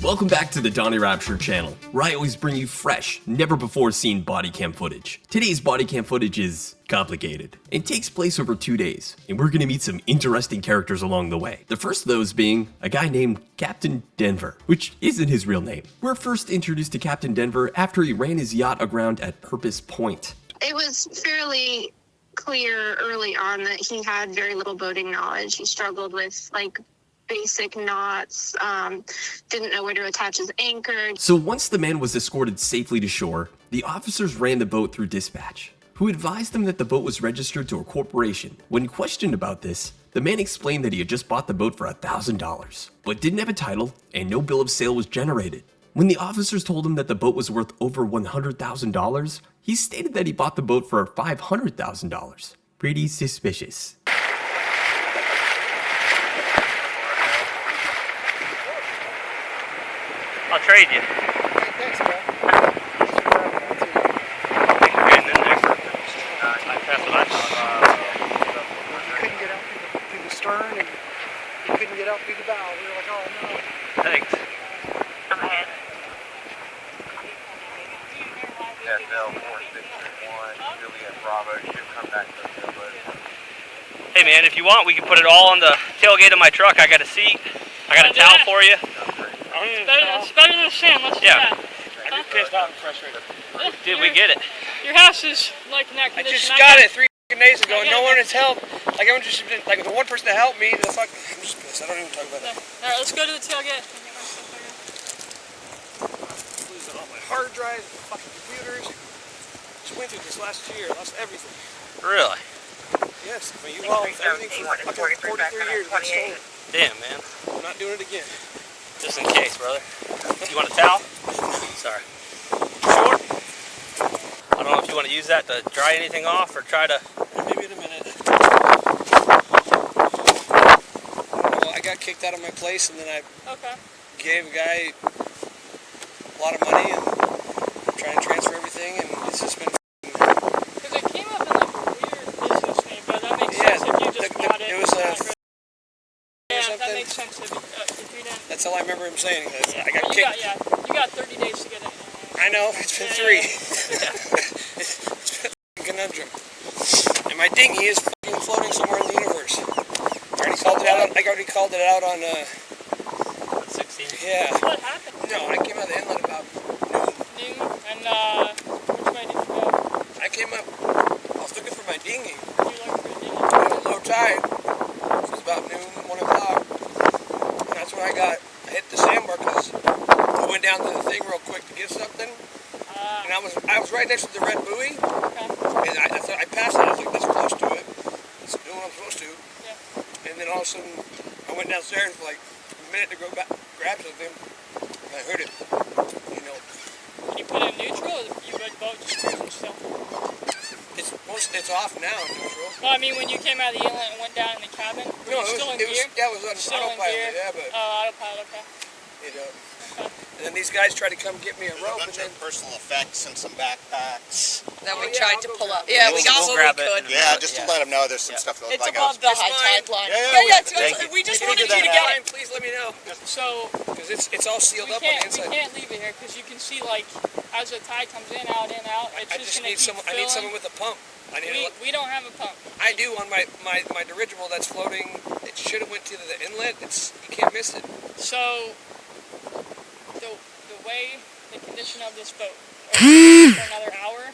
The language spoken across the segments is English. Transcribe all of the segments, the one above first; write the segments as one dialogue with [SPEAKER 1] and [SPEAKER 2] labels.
[SPEAKER 1] Welcome back to the Donny Rapture channel, where I always bring you fresh, never before seen body cam footage. Today's body cam footage is complicated. It takes place over 2 days, and we're gonna meet some interesting characters along the way. The first of those being a guy named Captain Denver, which isn't his real name. We're first introduced to Captain Denver after he ran his yacht aground at Porpoise Point.
[SPEAKER 2] It was fairly clear early on that he had very little boating knowledge. He struggled with basic knots, didn't know where to attach his anchor.
[SPEAKER 1] So once the man was escorted safely to shore, the officers ran the boat through dispatch, who advised them that the boat was registered to a corporation. When questioned about this, the man explained that he had just bought the boat for $1,000, but didn't have a title and no bill of sale was generated. When the officers told him that the boat was worth over $100,000, he stated that he bought the boat for $500,000. Pretty suspicious.
[SPEAKER 3] I'll trade you.
[SPEAKER 4] Thanks, bro. You couldn't get out through the stern and you couldn't get out through the bow. We were like, oh no.
[SPEAKER 3] Thanks.
[SPEAKER 2] I'm ahead.
[SPEAKER 5] Yeah, Bell 4631, Juliet Bravo should come back to the boat.
[SPEAKER 3] Hey man, if you want, we can put it all on the tailgate of my truck. I got a seat. I got a towel for you.
[SPEAKER 6] It's better than sand, let's do that.
[SPEAKER 4] I'm pissed off and frustrated.
[SPEAKER 3] Dude, we get it.
[SPEAKER 6] Your house is like in that
[SPEAKER 4] I
[SPEAKER 6] condition.
[SPEAKER 4] just got it 3 days ago and no one has helped. Like everyone just been, like the one person to help me, the fuck, I'm just pissed. I don't even talk about that.
[SPEAKER 6] Alright, let's go to the tailgate.
[SPEAKER 4] Losing all my hard drives, fucking computers. Just went through this last year, lost everything.
[SPEAKER 3] Really?
[SPEAKER 4] Yes, I mean, you lost everything for fucking 43 years. Got stolen.
[SPEAKER 3] Damn, man.
[SPEAKER 4] I'm not doing it again.
[SPEAKER 3] Just in case, brother. You want a towel? Sorry.
[SPEAKER 4] Sure.
[SPEAKER 3] I don't know if you want to use that to dry anything off or try to...
[SPEAKER 4] Maybe in a minute. Well, I got kicked out of my place and then I gave a guy a lot of money and trying to transfer everything and it's just been...
[SPEAKER 6] Because it came up in like a weird business name, but that makes sense if you just bought it.
[SPEAKER 4] It was
[SPEAKER 6] yeah, that makes sense if you didn't...
[SPEAKER 4] That's all I remember him saying. I got
[SPEAKER 6] well,
[SPEAKER 4] kicked.
[SPEAKER 6] You got 30 days to get it.
[SPEAKER 4] I know, it's been 3. It's been a conundrum. And my dinghy is fucking floating somewhere in the universe. I already called it out on
[SPEAKER 3] 16.
[SPEAKER 4] Yeah.
[SPEAKER 6] What happened?
[SPEAKER 4] No, I came out of the inlet about
[SPEAKER 6] Noon? And which way did you go?
[SPEAKER 4] I came up, I was looking for my dinghy.
[SPEAKER 6] You looked for a dinghy?
[SPEAKER 4] It was low tide. It was about noon, 1 o'clock. And that's when I hit the sandbar because I went down to the thing real quick to get something. And I was right next to the red buoy. And I thought I passed it. I was like, that's close to it. It's doing what I'm supposed to.
[SPEAKER 6] Yeah.
[SPEAKER 4] And then all of a sudden, I went downstairs for like a minute to go back, grab something. And I heard it. You know.
[SPEAKER 6] You put it in neutral or you boat just cruising still?
[SPEAKER 4] It's off now in neutral.
[SPEAKER 6] Well, I mean, when you came out of the inlet and went down in the cabin, were you still in gear?
[SPEAKER 4] Yeah, it was on autopilot, yeah, but...
[SPEAKER 6] Oh, autopilot, okay.
[SPEAKER 4] You know. And then these guys tried to come get me a rope.
[SPEAKER 7] A bunch of personal effects and some backpacks.
[SPEAKER 8] Then we tried to pull up. Yeah, we got what we could.
[SPEAKER 7] Yeah, just to let them know there's some stuff that looks
[SPEAKER 8] It's
[SPEAKER 7] like
[SPEAKER 8] above the high tide line. We just wanted you to get it.
[SPEAKER 4] Please let me know.
[SPEAKER 6] So,
[SPEAKER 4] because it's all sealed up on the inside.
[SPEAKER 6] We can't leave it here because you can see, like, as the tide comes in, out, it's just going to keep filling.
[SPEAKER 4] I need someone with a pump.
[SPEAKER 6] We don't have a pump.
[SPEAKER 4] I do on my dirigible that's floating. It should have went to the inlet. You can't miss it.
[SPEAKER 6] So, the way, the condition of this boat, for another hour,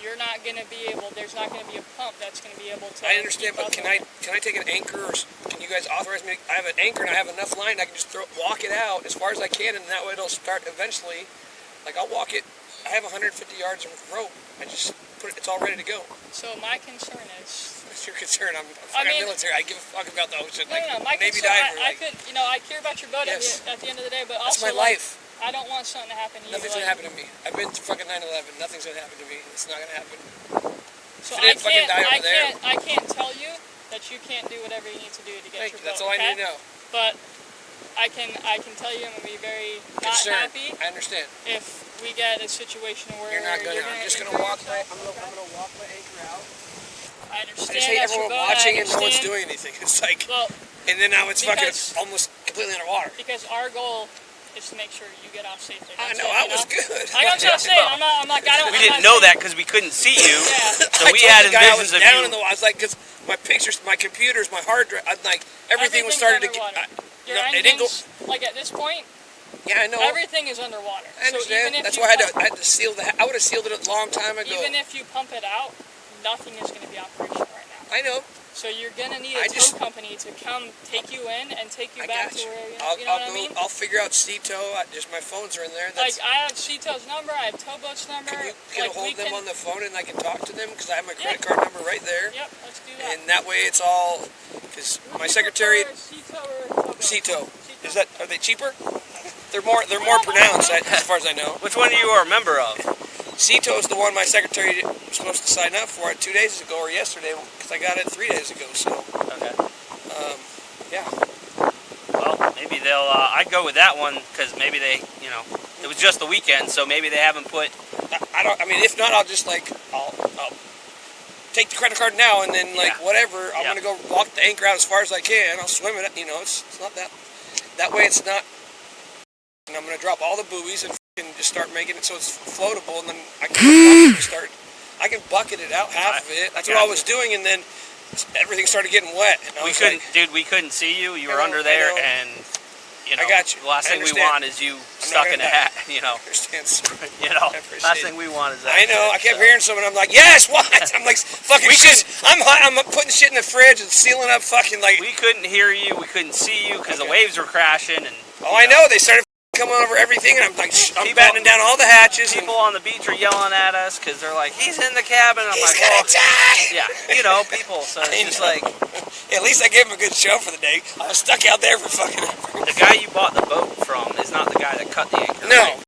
[SPEAKER 6] you're not going to be able, there's not going to be a pump that's going to be able to...
[SPEAKER 4] I understand, but can I take an anchor, or can you guys authorize me? I have an anchor and I have enough line, I can just walk it out as far as I can, and that way it'll start eventually. Like, I'll walk it, I have 150 yards of rope, I just put it, it's all ready to go.
[SPEAKER 6] So my concern is...
[SPEAKER 4] What's your concern? I'm military, I give a fuck about the ocean.
[SPEAKER 6] No, my
[SPEAKER 4] Navy
[SPEAKER 6] concern,
[SPEAKER 4] diver.
[SPEAKER 6] I care about your boat at the end of the day, but
[SPEAKER 4] that's
[SPEAKER 6] also...
[SPEAKER 4] my life.
[SPEAKER 6] I don't want something to happen to you.
[SPEAKER 4] Nothing's gonna happen to me. I've been to fucking 9/11. Nothing's gonna happen to me. It's not gonna happen.
[SPEAKER 6] So I can't tell you that you can't do whatever you need to do to get your boat.
[SPEAKER 4] That's all I need to know.
[SPEAKER 6] But I can tell you I'm gonna be very not happy.
[SPEAKER 4] I understand.
[SPEAKER 6] If we get a situation where
[SPEAKER 4] you're not gonna. I'm just gonna walk my. I'm gonna walk my anchor out.
[SPEAKER 6] I understand.
[SPEAKER 4] I just hate everyone watching and no one's doing anything. It's like, and then now it's fucking almost completely underwater.
[SPEAKER 6] Because our goal is to make sure you get off safely.
[SPEAKER 4] I
[SPEAKER 6] That's
[SPEAKER 4] know,
[SPEAKER 6] it,
[SPEAKER 4] I was good.
[SPEAKER 6] I'm just saying, I'm not,
[SPEAKER 3] We didn't know that because we couldn't see you. So we had envisions of
[SPEAKER 4] down
[SPEAKER 3] you.
[SPEAKER 4] in the, I was like, because my pictures, my computers, my hard drive, I'm like, everything was starting to get.
[SPEAKER 6] Your engines, like at this point,
[SPEAKER 4] yeah, I know.
[SPEAKER 6] everything is underwater.
[SPEAKER 4] I understand.
[SPEAKER 6] So even if
[SPEAKER 4] That's
[SPEAKER 6] you
[SPEAKER 4] why I had to seal that. I would have sealed it a long time ago.
[SPEAKER 6] Even if you pump it out, nothing is going to be operational right now.
[SPEAKER 4] I know.
[SPEAKER 6] So you're going to need a tow company to come take you in and take you back to where you know what I mean?
[SPEAKER 4] I'll figure out C-Tow. Just my phones are in there.
[SPEAKER 6] Like I have C-Tow's number, I have Towboat's number.
[SPEAKER 4] Can you get a hold of them on the phone and I can talk to them because I have my credit card number right there.
[SPEAKER 6] Yep, let's do that.
[SPEAKER 4] And that way it's all because my secretary. C-Tow. Is that? Are they cheaper? They're more pronounced as far as I know.
[SPEAKER 3] Which one are you a member of?
[SPEAKER 4] C-Tow is the one my secretary was supposed to sign up for 2 days ago or yesterday because I got it 3 days ago. So.
[SPEAKER 3] Okay.
[SPEAKER 4] Yeah.
[SPEAKER 3] Well, maybe they'll. I'd go with that one because maybe they, you know, it was just the weekend, so maybe they haven't put.
[SPEAKER 4] I don't. I mean, if not, I'll just like I'll take the credit card now and then whatever. I'm gonna go walk the anchor out as far as I can. I'll swim it. You know, it's not that. That way, it's not. And I'm gonna drop all the buoys and just start making it so it's floatable, and then I can bucket it out half of it. That's what I was doing, and then everything started getting wet. And
[SPEAKER 3] we couldn't see you. You were under there, and you know,
[SPEAKER 4] I got you.
[SPEAKER 3] The last thing we want is you stuck in a hat. You know, you know, last thing we want is that.
[SPEAKER 4] I know. I kept hearing someone. I'm like, yes, what? I'm like, fucking shit. I'm putting shit in the fridge and sealing up fucking like.
[SPEAKER 3] We couldn't hear you. We couldn't see you because the waves were crashing and.
[SPEAKER 4] Oh, I know. They started coming over everything, and I'm like, I'm battening down all the hatches.
[SPEAKER 3] People on the beach are yelling at us because they're like, he's in the cabin. I'm like,
[SPEAKER 4] well,
[SPEAKER 3] yeah, you know, people. So it's just like.
[SPEAKER 4] At least I gave him a good show for the day. I was stuck out there for fucking.
[SPEAKER 3] The guy you bought the boat from is not the guy that cut the anchor.
[SPEAKER 4] No,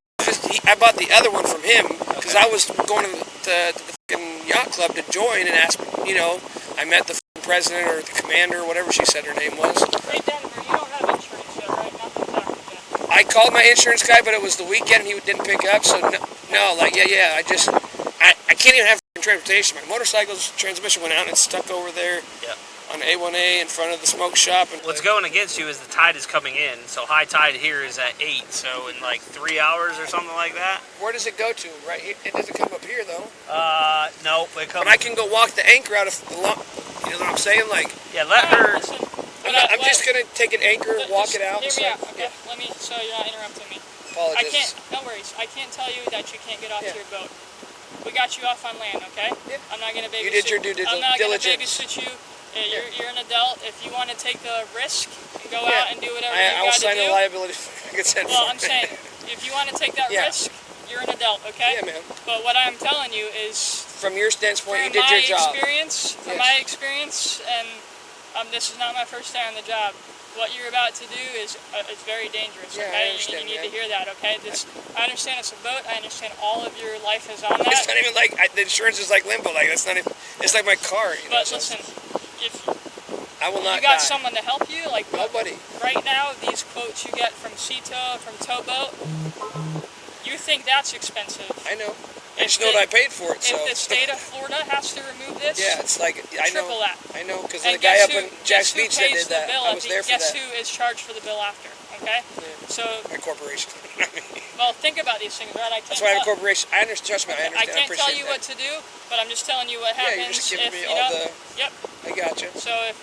[SPEAKER 4] I bought the other one from him because I was going to the fucking yacht club to join and ask. You know, I met the president or the commander, whatever she said her name was.
[SPEAKER 6] Hey Denver, you don't have insurance yet, right? Nothing's happened yet.
[SPEAKER 4] I called my insurance guy, but it was the weekend and he didn't pick up. So no, like yeah. I can't even have transportation. My motorcycle's transmission went out and it's stuck over there.
[SPEAKER 3] Yeah.
[SPEAKER 4] On A1A in front of the smoke shop. And
[SPEAKER 3] what's going against you is the tide is coming in. So high tide here is at 8. So in like 3 hours or something like that.
[SPEAKER 4] Where does it go to? Right here? It doesn't come up here though.
[SPEAKER 3] No, it comes.
[SPEAKER 4] But I can go walk the anchor out of the you know what I'm saying? Like.
[SPEAKER 3] Yeah, let her.
[SPEAKER 6] Listen,
[SPEAKER 4] I'm just gonna take an anchor, walk it out.
[SPEAKER 6] Hear me out, okay? Let me, so you're not interrupting me.
[SPEAKER 4] Apologies.
[SPEAKER 6] No worries. I can't tell you that you can't get off your boat. We got you off on land, okay?
[SPEAKER 4] Yeah.
[SPEAKER 6] I'm not gonna babysit.
[SPEAKER 4] You did your due diligence.
[SPEAKER 6] I'm not gonna babysit you. You're an adult. If you want to take the risk and go out and do whatever you got to do.
[SPEAKER 4] I'll sign a liability consent form.
[SPEAKER 6] Well, I'm saying, if you want to take that risk, you're an adult, okay?
[SPEAKER 4] Yeah, man.
[SPEAKER 6] But what I'm telling you is,
[SPEAKER 4] from your standpoint, you did your job.
[SPEAKER 6] From my experience, and this is not my first day on the job. What you're about to do is very dangerous, okay?
[SPEAKER 4] I understand,
[SPEAKER 6] you need to hear that, okay? I understand it's a boat. I understand all of your life is on that.
[SPEAKER 4] It's not even like the insurance is like limbo. Like that's not even. It's like my car. You know,
[SPEAKER 6] but listen, if
[SPEAKER 4] I will not.
[SPEAKER 6] You got
[SPEAKER 4] die.
[SPEAKER 6] someone to help you, like
[SPEAKER 4] nobody.
[SPEAKER 6] Right now, these quotes you get from C-Tow, from Towboat, you think that's expensive?
[SPEAKER 4] I know. I just know what I paid for it. So
[SPEAKER 6] if the state of Florida has to remove this,
[SPEAKER 4] it's like I know.
[SPEAKER 6] Triple that.
[SPEAKER 4] I know because the guy up in Jack's Beach that did that. I was there for that.
[SPEAKER 6] Guess who is charged for the bill after? Okay.
[SPEAKER 4] Yeah.
[SPEAKER 6] So
[SPEAKER 4] my corporation.
[SPEAKER 6] Well, think about these things, right?
[SPEAKER 4] That's why I have a corporation. I understand. Trust me, I understand.
[SPEAKER 6] I can't tell you what to do, but I'm just telling you what happens.
[SPEAKER 4] Yeah, you're just giving me
[SPEAKER 6] you
[SPEAKER 4] all
[SPEAKER 6] know,
[SPEAKER 4] the.
[SPEAKER 6] Yep.
[SPEAKER 4] I gotcha.
[SPEAKER 6] So if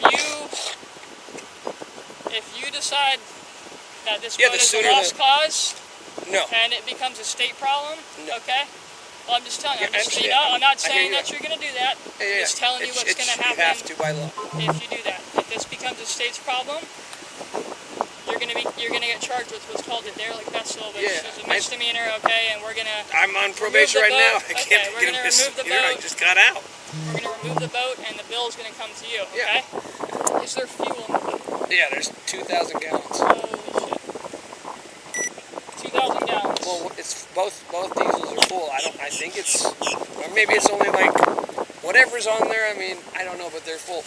[SPEAKER 6] you decide that this boat is a lost cause, and it becomes a state problem, okay? Well, I'm just telling you. I'm not saying that you're going to do that. I'm just telling you what's going to happen.
[SPEAKER 4] You have to by law.
[SPEAKER 6] If you do that, if this becomes a state's problem, you're going to get charged with what's called a derelict vessel, which is a misdemeanor. Okay, and we're going to.
[SPEAKER 4] I'm on probation right now. I can't
[SPEAKER 6] we're going to remove the boat.
[SPEAKER 4] I just got out.
[SPEAKER 6] We're going to remove the boat, and the bill is going to come to you. Okay. Is there fuel in the boat?
[SPEAKER 4] Yeah, there's 2,000 gallons.
[SPEAKER 6] Holy shit. 2,000 gallons.
[SPEAKER 4] Well, it's both diesels are full. I think it's, or maybe it's only like whatever's on there. I mean, I don't know, but they're full.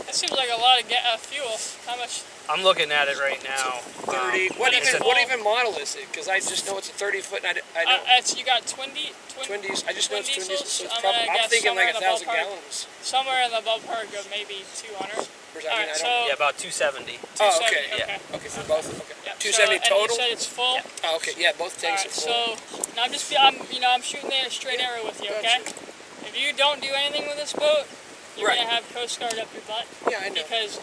[SPEAKER 6] That seems like a lot of fuel. How much?
[SPEAKER 3] I'm looking at it right now.
[SPEAKER 4] 30. What even model is it? Because I just know it's a 30-foot. And I don't.
[SPEAKER 6] You got twin
[SPEAKER 4] diesels. I just know it's twin diesels. So it's
[SPEAKER 6] I'm
[SPEAKER 4] thinking like 1,000 gallons.
[SPEAKER 6] Somewhere in the ballpark of maybe 200.
[SPEAKER 3] Yeah, about 270.
[SPEAKER 4] Oh, okay. Yeah. Okay, for both. Okay.
[SPEAKER 6] Yep.
[SPEAKER 4] 270
[SPEAKER 6] so,
[SPEAKER 4] total?
[SPEAKER 6] And you said it's full?
[SPEAKER 4] Yeah. Oh, okay, yeah, both tanks are full.
[SPEAKER 6] So, now I'm shooting a straight arrow with you, okay? If you don't do anything with this boat, you're going to have Coast Guard up your butt.
[SPEAKER 4] Yeah, I know.
[SPEAKER 6] Because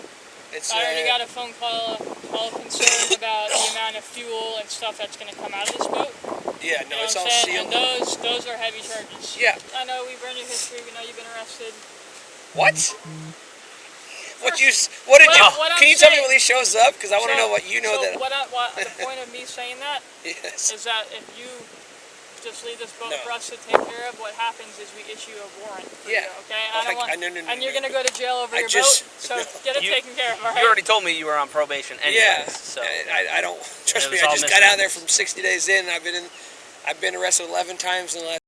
[SPEAKER 4] it's,
[SPEAKER 6] I already got a phone call, all concerned about the amount of fuel and stuff that's going to come out of this boat.
[SPEAKER 4] Yeah, no, it's all
[SPEAKER 6] sealed.
[SPEAKER 4] sealed.
[SPEAKER 6] And those are heavy charges.
[SPEAKER 4] Yeah.
[SPEAKER 6] I know we've run your history, we know you've been arrested.
[SPEAKER 4] What? What did you? Can you tell me when he shows up? Because I want to know what you know.
[SPEAKER 6] So the point of me saying that is that if you just leave this boat for us to take care of, what happens is we issue a warrant. For you, okay. And you're gonna go to jail over your boat. So get it taken care of. All right.
[SPEAKER 3] You already told me you were on probation. Anyways,
[SPEAKER 4] yeah.
[SPEAKER 3] So
[SPEAKER 4] I don't trust me. I just got out of there from 60 days in. I've been arrested 11 times in the last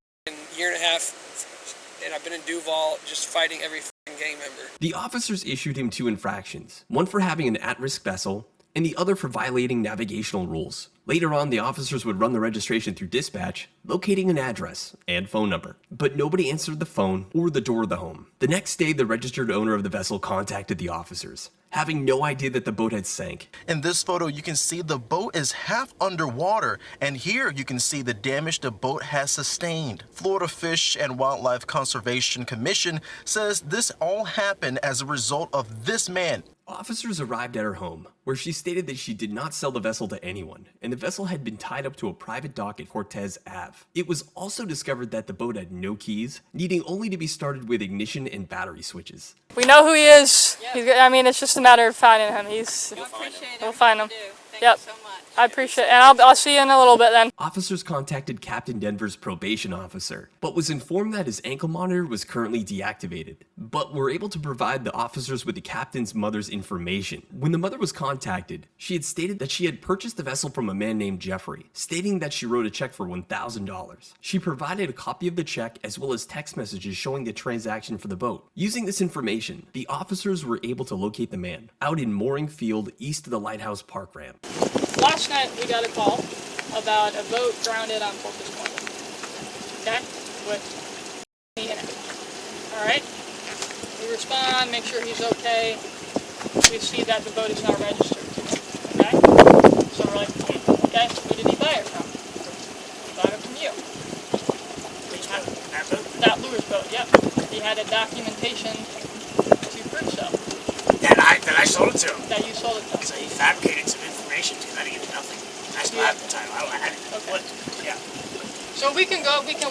[SPEAKER 4] year and a half, and I've been in Duval just fighting every gang member.
[SPEAKER 1] The officers issued him 2 infractions, one for having an at-risk vessel, and the other for violating navigational rules. Later on, the officers would run the registration through dispatch, locating an address and phone number, but nobody answered the phone or the door of the home. The next day, the registered owner of the vessel contacted the officers, having no idea that the boat had sank.
[SPEAKER 9] In this photo, you can see the boat is half underwater, and here you can see the damage the boat has sustained. Florida Fish and Wildlife Conservation Commission says this all happened as a result of this man.
[SPEAKER 1] Officers arrived at her home, where she stated that she did not sell the vessel to anyone, and the vessel had been tied up to a private dock at Cortez Ave. It was also discovered that the boat had no keys, needing only to be started with ignition and battery switches.
[SPEAKER 6] We know who he is. I mean, it's just a matter of finding him. We'll find him. Yep. So much. I appreciate it. And I'll see you in a little bit then.
[SPEAKER 1] Officers contacted Captain Denver's probation officer, but was informed that his ankle monitor was currently deactivated, but were able to provide the officers with the captain's mother's information. When the mother was contacted, she had stated that she had purchased the vessel from a man named Jeffrey, stating that she wrote a check for $1,000. She provided a copy of the check as well as text messages showing the transaction for the boat. Using this information, the officers were able to locate the man out in Mooring Field east of the Lighthouse Park ramp.
[SPEAKER 6] Last night we got a call about a boat grounded on Porpoise Point. Okay? With me in it. Alright? We respond, make sure he's okay. We see that the boat is not registered. Okay? So we're like, okay, who did he buy it from? He bought it from you.
[SPEAKER 10] Which boat? That boat?
[SPEAKER 6] That Luhrs boat, yep. He had a documentation to prove so.
[SPEAKER 10] That I sold it to him?
[SPEAKER 6] That you sold it to him.
[SPEAKER 10] So he fabricated some information to that. I didn't get nothing. I still have the title. I had it.
[SPEAKER 6] Okay.
[SPEAKER 10] Yeah.
[SPEAKER 6] So we can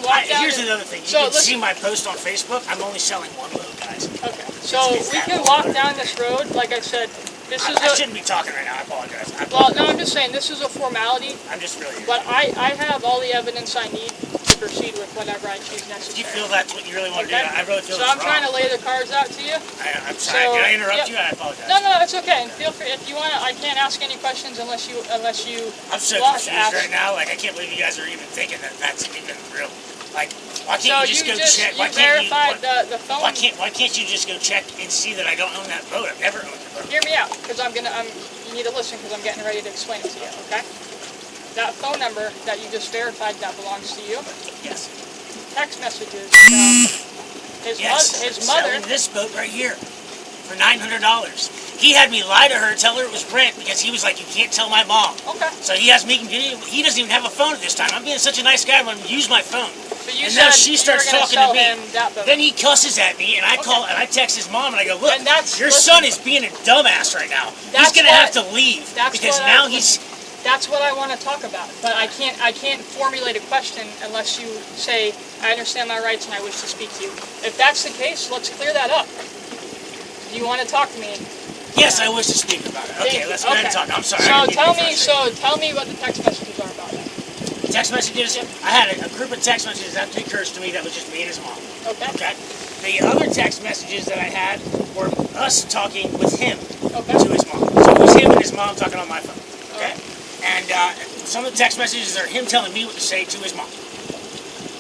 [SPEAKER 6] walk down.
[SPEAKER 10] Here's another thing. You can see my post on Facebook. I'm only selling one load, guys.
[SPEAKER 6] Okay. So we can walk down this road. Like I said,
[SPEAKER 10] I shouldn't be talking right now. I apologize.
[SPEAKER 6] Well, no, I'm just saying this is a formality.
[SPEAKER 10] I'm just really.
[SPEAKER 6] But I have all the evidence I need to proceed with whatever I choose necessary.
[SPEAKER 10] Do you feel that's what you really want to do? I really feel
[SPEAKER 6] so I'm trying to lay the cards out to you.
[SPEAKER 10] I'm sorry. Did I interrupt you? I apologize.
[SPEAKER 6] No, it's okay. And feel free if you want to. I can't ask any questions unless you.
[SPEAKER 10] I'm so confused right now. Like I can't believe you guys are even thinking that that's even real. Like, why can't you just go check? Why can't you just go check and see that I don't own that boat? I've never owned the boat.
[SPEAKER 6] Hear me out, because you need to listen because I'm getting ready to explain it to you. Okay? That phone number that you just verified that belongs to you.
[SPEAKER 10] Yes.
[SPEAKER 6] Text messages. His mother.
[SPEAKER 10] Selling this boat right here for $900. He had me lie to her, tell her it was Brent because he was like, you can't tell my mom.
[SPEAKER 6] Okay.
[SPEAKER 10] So he has me. He doesn't even have a phone at this time. I'm being such a nice guy. I'm going to use my phone.
[SPEAKER 6] So you
[SPEAKER 10] and
[SPEAKER 6] said
[SPEAKER 10] now she starts talking to me. Then he cusses at me, and I call and I text his mom, and I go, look, your son is being a dumbass right now. He's going to have to leave because now he's.
[SPEAKER 6] That's what I want to talk about, but I can't formulate a question unless you say, I understand my rights and I wish to speak to you. If that's the case, let's clear that up. Do you want to talk to me?
[SPEAKER 10] Yes, I wish to speak about it. Okay, let's go ahead and talk. I'm sorry.
[SPEAKER 6] So tell me what the text messages are about that.
[SPEAKER 10] Text messages? I had a group of text messages that occurs to me that was just me and his mom.
[SPEAKER 6] Okay.
[SPEAKER 10] The other text messages that I had were us talking with him to his mom. So it was him and his mom talking on my phone. Okay. And some of the text messages are him telling me what to say to his mom.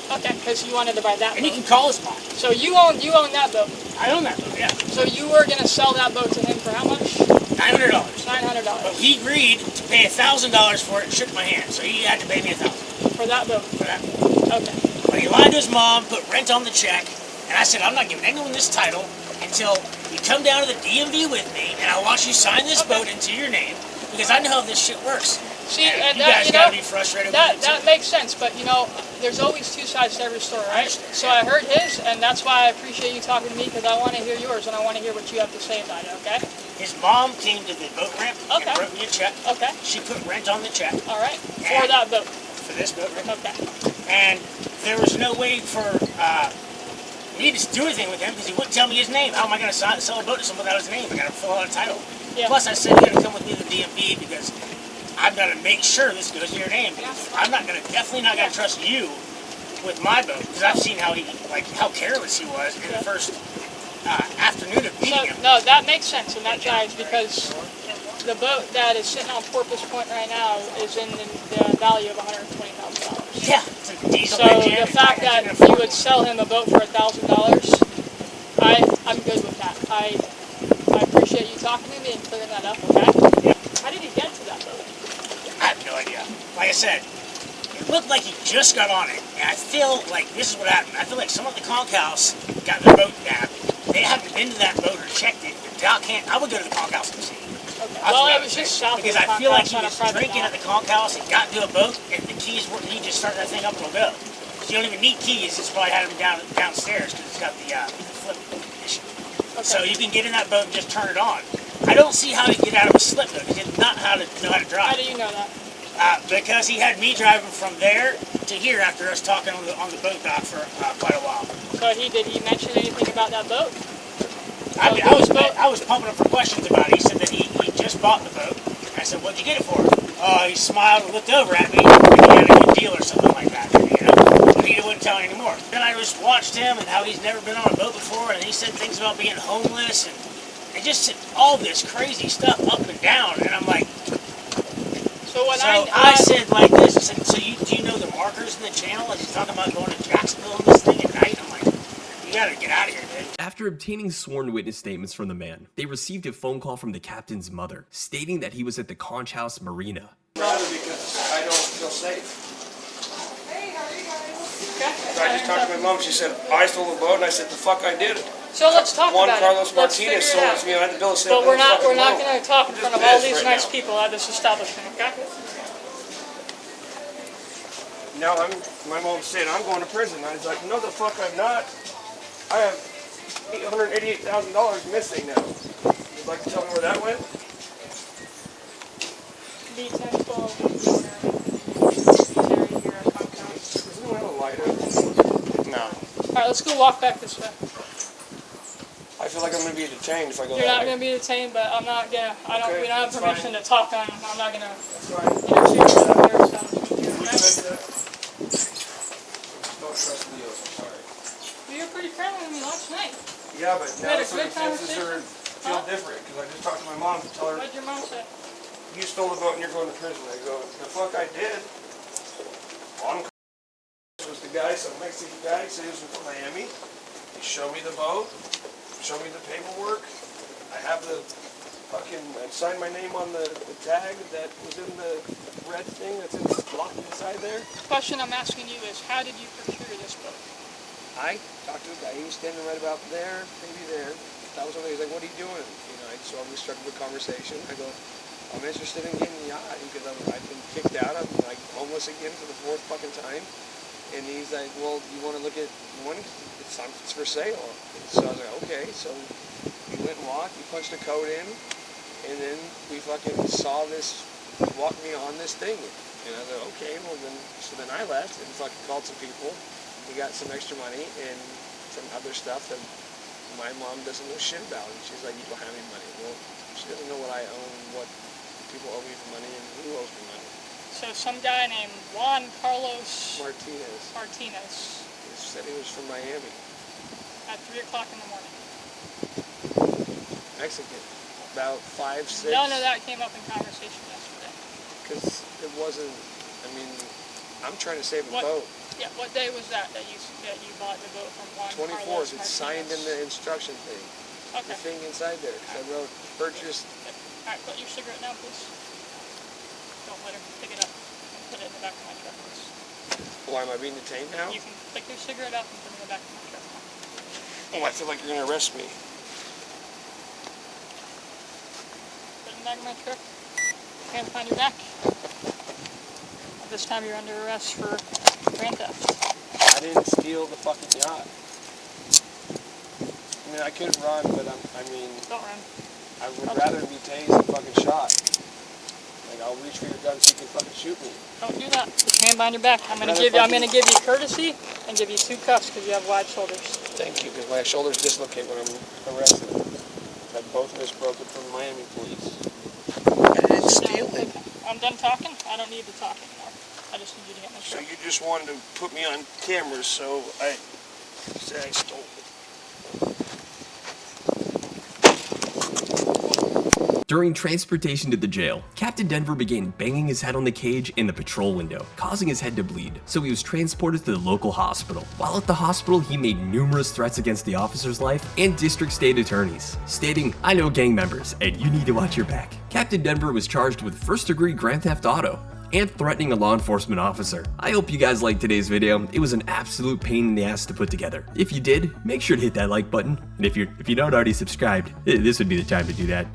[SPEAKER 6] Okay, because you wanted to buy that boat.
[SPEAKER 10] And he can call his mom.
[SPEAKER 6] So you own that boat?
[SPEAKER 10] I own that boat, yeah.
[SPEAKER 6] So you were going to sell that boat to him for how much?
[SPEAKER 10] $900.
[SPEAKER 6] $900.
[SPEAKER 10] But he agreed to pay $1,000 for it and shook my hand. So he had to pay me $1,000.
[SPEAKER 6] For that boat?
[SPEAKER 10] For that boat.
[SPEAKER 6] Okay.
[SPEAKER 10] But he lied to his mom, put rent on the check, and I said, I'm not giving anyone this title until you come down to the DMV with me, and I want you to sign this boat into your name. because I know how this shit works.
[SPEAKER 6] See,
[SPEAKER 10] and you guys gotta be frustrated with it.
[SPEAKER 6] That makes sense, but you know, there's always two sides to every story, right? So I heard his, and that's why I appreciate you talking to me, because I want to hear yours, and I want to hear what you have to say about it, okay?
[SPEAKER 10] His mom came to the boat ramp and wrote me a check.
[SPEAKER 6] Okay.
[SPEAKER 10] She put rent on the check.
[SPEAKER 6] All right. For that boat.
[SPEAKER 10] For this boat ramp.
[SPEAKER 6] Okay.
[SPEAKER 10] And there was no way for me to do anything with him because he wouldn't tell me his name. How am I going to sell a boat to someone without his name? I got to fill out a title. Yeah. Plus, I said you got to come with me to the DMV because I've got to make sure this goes to your name. Because I'm not going to, definitely not going to trust you with my boat because I've seen how how careless he was in the first afternoon of meeting him.
[SPEAKER 6] No, that makes sense, and that jives because the boat that is sitting on Porpoise Point right now is in the value of $120,000.
[SPEAKER 10] Yeah, it's a diesel
[SPEAKER 6] so
[SPEAKER 10] engine.
[SPEAKER 6] The fact that you would sell him a boat for $1,000, I'm good with that. I appreciate you talking to me and clearing that up, okay? How did he get to that boat?
[SPEAKER 10] I have no idea. Like I said, it looked like he just got on it, and I feel like this is what happened. I feel like someone at the conch house got their boat nabbed. They haven't been to that boat or checked it. The dock can't. I would go to the conch house and see.
[SPEAKER 6] Okay. Well, it was just south
[SPEAKER 10] because
[SPEAKER 6] of the
[SPEAKER 10] I feel like he
[SPEAKER 6] conch
[SPEAKER 10] was
[SPEAKER 6] house
[SPEAKER 10] drinking at the conch house and got into a boat, and the keys were. He just started that thing up and it'll go. So you don't even need keys. It's probably had them downstairs because it's got the flip issue. Okay. So you can get in that boat and just turn it on. I don't see how he get out of a slip though, because it's not how to know how to drive.
[SPEAKER 6] How do you know that?
[SPEAKER 10] Because he had me driving from there to here after us talking on the boat dock for quite a while.
[SPEAKER 6] So did he mention anything about that boat?
[SPEAKER 10] I was pumping up for questions about it. He said that he just bought the boat. I said, "What'd you get it for?" He smiled and looked over at me, and he had a good deal or something like that. You know, but he wouldn't tell me anymore. Then I just watched him and how he's never been on a boat before, and he said things about being homeless and just said all this crazy stuff up and down, and I'm like. I said like this, I said, so do you know the markers in the channel? As he's talking about going to Jacksonville on this thing at night, I'm like, you gotta get out of here, dude.
[SPEAKER 1] After obtaining sworn witness statements from the man, they received a phone call from the captain's mother, stating that he was at the Conch House Marina.
[SPEAKER 4] Because I don't feel safe.
[SPEAKER 2] Hey, how are you guys?
[SPEAKER 4] So I just talked to my mom, she said, I stole the boat, and I said, the fuck I did it.
[SPEAKER 6] So let's talk
[SPEAKER 4] Juan
[SPEAKER 6] about
[SPEAKER 4] Carlos
[SPEAKER 6] it.
[SPEAKER 4] Martinez sold it to me, and I had to bill a sale.
[SPEAKER 6] But we're not going to talk in front of all these nice people at this establishment, okay?
[SPEAKER 4] Now my mom said, I'm going to prison. I was like, no the fuck I'm not. I have $888,000 missing now. Would you like to tell me where that went?
[SPEAKER 6] B10, 12,
[SPEAKER 4] Doesn't it have a lighter? No.
[SPEAKER 6] Alright, let's go walk back this way.
[SPEAKER 4] I feel like I'm going to be detained if I go
[SPEAKER 6] You're
[SPEAKER 4] that
[SPEAKER 6] not
[SPEAKER 4] way.
[SPEAKER 6] going to be detained, but I'm not going to,
[SPEAKER 4] Okay,
[SPEAKER 6] we don't have permission to talk on, I'm not going to
[SPEAKER 4] interfere
[SPEAKER 6] with your establishment here, okay?
[SPEAKER 4] Don't trust Leos, I'm sorry.
[SPEAKER 6] Well, you were pretty friendly with me last night.
[SPEAKER 4] Yeah, but
[SPEAKER 6] We
[SPEAKER 4] now
[SPEAKER 6] had
[SPEAKER 4] the
[SPEAKER 6] a good
[SPEAKER 4] circumstances
[SPEAKER 6] conversation.
[SPEAKER 4] feel different, because I just talked to my mom to tell her,
[SPEAKER 6] What'd your mom say?
[SPEAKER 4] you stole the boat and you're going to prison. I go, the fuck I did. Juan Carlos was the guy, some Mexican guy, he said he was from Miami. He showed me the boat, showed me the paperwork. I have the fucking, I signed my name on the tag that was in the red thing that's in the block inside there.
[SPEAKER 6] The question I'm asking you is, how did you procure this boat?
[SPEAKER 4] I talked to the guy, he was standing right about there, maybe there. That was when he was like, what are you doing? You know, so we started the conversation. I go, I'm interested in getting the yacht because I've been kicked out. I'm like homeless again for the 4th fucking time. And he's like, well, you want to look at one? It's for sale. So I was like, okay. So we went and walked. He punched a code in. And then we fucking saw this, walk me on this thing. And I was like, okay, well then, so then I left and fucking called some people. We got some extra money and some other stuff that my mom doesn't know shit about. And she's like, you don't have any money. Well, she doesn't know what I own, what people owe me for money, and who owes me money.
[SPEAKER 6] So some guy named Juan Carlos
[SPEAKER 4] Martinez. He said he was from Miami.
[SPEAKER 6] At 3 o'clock in the morning.
[SPEAKER 4] Mexican. About 5, 6.
[SPEAKER 6] None of that came up in conversation yesterday.
[SPEAKER 4] Because it wasn't, I mean, I'm trying to save a boat.
[SPEAKER 6] Yeah, what day was that you bought the boat from Juan
[SPEAKER 4] 24th.
[SPEAKER 6] Carlos
[SPEAKER 4] It's signed in the instruction thing.
[SPEAKER 6] Okay.
[SPEAKER 4] The thing inside there. Because I wrote, purchased.
[SPEAKER 6] Alright, put your cigarette down, please. Don't let her pick it up and put it in the back of my truck, please.
[SPEAKER 4] Why am I being detained now?
[SPEAKER 6] You can pick your cigarette up and put it in the back of my truck.
[SPEAKER 4] Oh, I feel like you're going to arrest me.
[SPEAKER 6] Put it in the back of my truck. Can't find your back. This time you're under arrest for grand theft.
[SPEAKER 4] I didn't steal the fucking yacht. I mean, I could run, but
[SPEAKER 6] Don't run.
[SPEAKER 4] I would rather be tased than fucking shot. Like, I'll reach for your gun so you can fucking shoot me.
[SPEAKER 6] Don't do that. Put your hand behind your back. I'm gonna give you courtesy and give you 2 cuffs because you have wide shoulders.
[SPEAKER 4] Thank you, because my shoulders dislocate when I'm arrested. Had both wrists broken from Miami police. I didn't steal it.
[SPEAKER 6] I'm done talking. I don't need to talk anymore. I just need you to get my
[SPEAKER 4] So
[SPEAKER 6] stuff.
[SPEAKER 4] you just wanted to put me on camera, so I said I stole it.
[SPEAKER 1] During transportation to the jail, Captain Denver began banging his head on the cage in the patrol window, causing his head to bleed, so he was transported to the local hospital. While at the hospital, he made numerous threats against the officer's life and district state attorneys, stating, "I know gang members, and you need to watch your back." Captain Denver was charged with first-degree grand theft auto and threatening a law enforcement officer. I hope you guys liked today's video. It was an absolute pain in the ass to put together. If you did, make sure to hit that like button, and if you're not already subscribed, this would be the time to do that.